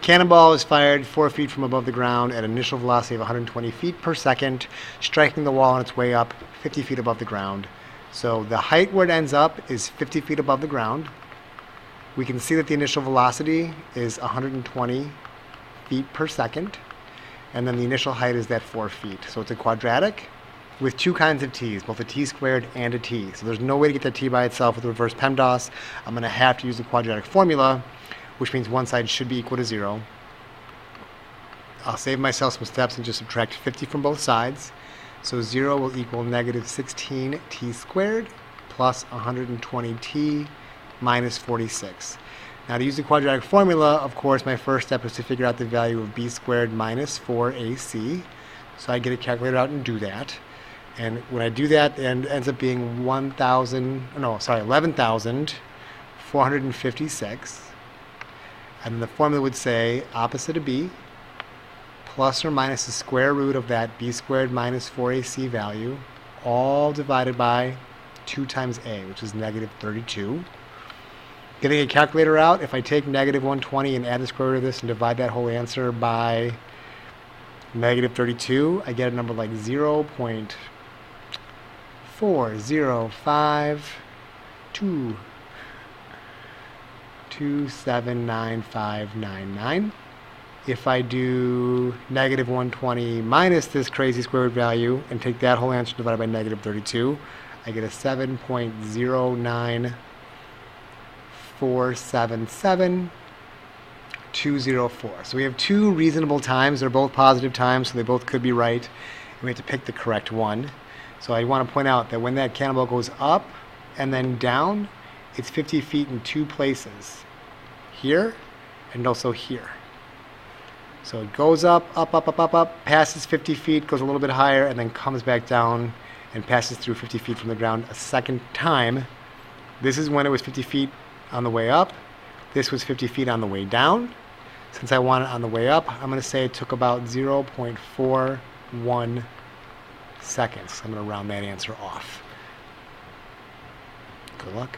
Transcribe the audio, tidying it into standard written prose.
Cannonball is fired 4 feet from above the ground at an initial velocity of 120 feet per second, striking the wall on its way up 50 feet above the ground. So the height where it ends up is 50 feet above the ground. We can see that the initial velocity is 120 feet per second, and then the initial height is that 4 feet. So it's a quadratic with two kinds of t's, both a t squared and a t. So there's no way to get that t by itself with reverse PEMDAS. I'm going to have to use the quadratic formula, which means one side should be equal to 0. I'll save myself some steps and just subtract 50 from both sides. So 0 will equal negative 16t squared plus 120t minus 46. Now to use the quadratic formula, of course, my first step is to figure out the value of b squared minus 4ac. So I get a calculator out and do that. And when I do that, it ends up being 11,456. And the formula would say opposite of b plus or minus the square root of that b squared minus 4ac value, all divided by 2 times a, which is negative 32. Getting a calculator out, if I take negative 120 and add the square root of this and divide that whole answer by negative 32, I get a number like 0.405279599. If I do negative 120 minus this crazy square root value and take that whole answer divided by negative 32, I get a 7.09477204. So we have two reasonable times. They're both positive times, so they both could be right. And we have to pick the correct one. So I want to point out that when that cannonball goes up and then down, it's 50 feet in two places. Here and also here. So it goes up, passes 50 feet, goes a little bit higher, and then comes back down and passes through 50 feet from the ground a second time. This is when it was 50 feet on the way up. This was 50 feet on the way down. Since I want it on the way up, I'm going to say it took about 0.41 seconds. I'm going to round that answer off. Good luck.